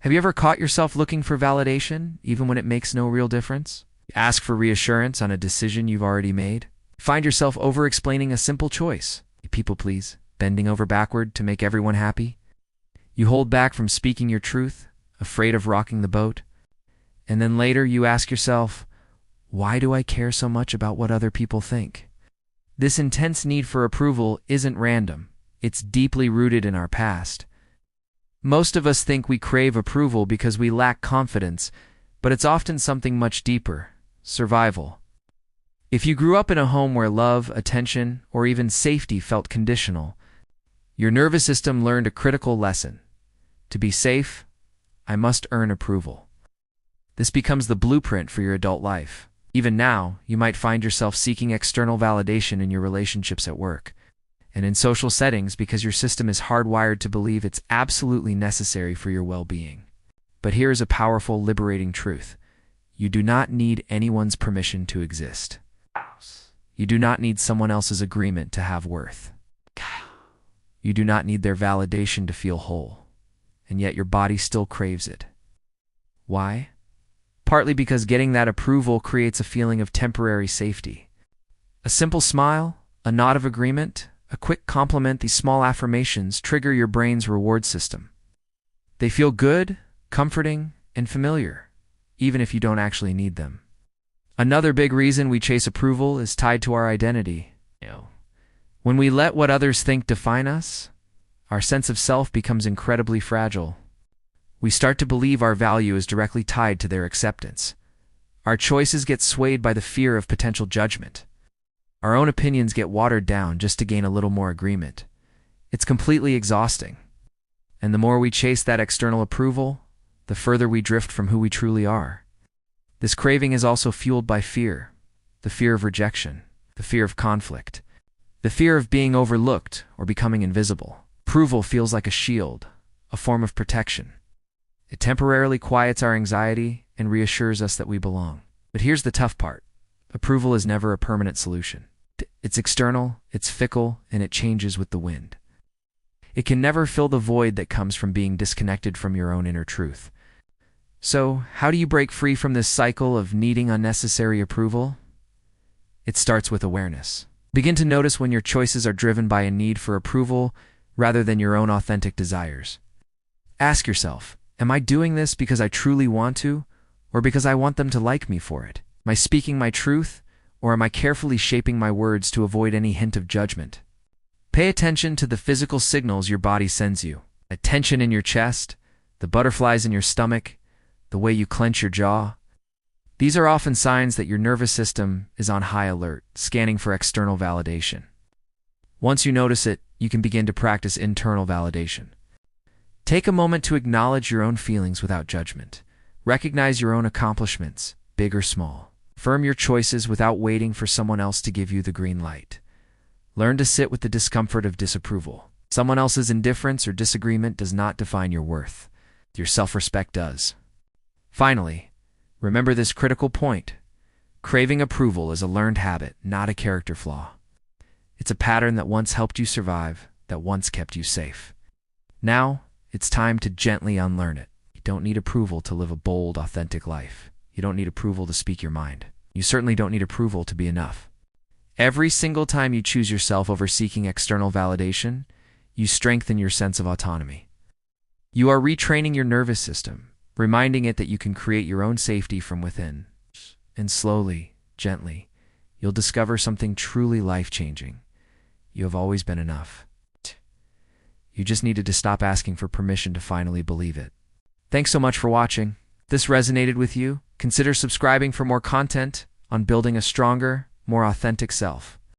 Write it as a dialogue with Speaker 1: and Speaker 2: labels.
Speaker 1: Have you ever caught yourself looking for validation, even when it makes no real difference? Ask for reassurance on a decision you've already made? Find yourself over-explaining a simple choice? You people please, bending over backward to make everyone happy? You hold back from speaking your truth, afraid of rocking the boat? And then later you ask yourself, why do I care so much about what other people think? This intense need for approval isn't random. It's deeply rooted in our past. Most of us think we crave approval because we lack confidence, but it's often something much deeper: survival. If you grew up in a home where love, attention, or even safety felt conditional, your nervous system learned a critical lesson. To be safe, I must earn approval. This becomes the blueprint for your adult life. Even now, you might find yourself seeking external validation in your relationships at work and in social settings because your system is hardwired to believe it's absolutely necessary for your well-being. But here is a powerful, liberating truth. You do not need anyone's permission to exist. You do not need someone else's agreement to have worth. You do not need their validation to feel whole, and yet your body still craves it. Why? Partly because getting that approval creates a feeling of temporary safety. A simple smile, a nod of agreement, a quick compliment, these small affirmations trigger your brain's reward system. They feel good, comforting, and familiar, even if you don't actually need them. Another big reason we chase approval is tied to our identity. When we let what others think define us, our sense of self becomes incredibly fragile. We start to believe our value is directly tied to their acceptance. Our choices get swayed by the fear of potential judgment. Our own opinions get watered down just to gain a little more agreement. It's completely exhausting. And the more we chase that external approval, the further we drift from who we truly are. This craving is also fueled by fear: the fear of rejection, the fear of conflict, the fear of being overlooked or becoming invisible. Approval feels like a shield, a form of protection. It temporarily quiets our anxiety and reassures us that we belong. But here's the tough part. Approval is never a permanent solution. It's external, it's fickle, and it changes with the wind. It can never fill the void that comes from being disconnected from your own inner truth. So, how do you break free from this cycle of needing unnecessary approval? It starts with awareness. Begin to notice when your choices are driven by a need for approval rather than your own authentic desires. Ask yourself, am I doing this because I truly want to, or because I want them to like me for it? Am I speaking my truth, or am I carefully shaping my words to avoid any hint of judgment? Pay attention to the physical signals your body sends you. A tension in your chest, the butterflies in your stomach, the way you clench your jaw. These are often signs that your nervous system is on high alert, scanning for external validation. Once you notice it, you can begin to practice internal validation. Take a moment to acknowledge your own feelings without judgment. Recognize your own accomplishments, big or small. Affirm your choices without waiting for someone else to give you the green light. Learn to sit with the discomfort of disapproval. Someone else's indifference or disagreement does not define your worth. Your self-respect does. Finally, remember this critical point. Craving approval is a learned habit, not a character flaw. It's a pattern that once helped you survive, that once kept you safe. Now, it's time to gently unlearn it. You don't need approval to live a bold, authentic life. You don't need approval to speak your mind. You certainly don't need approval to be enough. Every single time you choose yourself over seeking external validation, you strengthen your sense of autonomy. You are retraining your nervous system, reminding it that you can create your own safety from within. And slowly, gently, you'll discover something truly life-changing. You have always been enough. You just needed to stop asking for permission to finally believe it. Thanks so much for watching. If this resonated with you, consider subscribing for more content on building a stronger, more authentic self.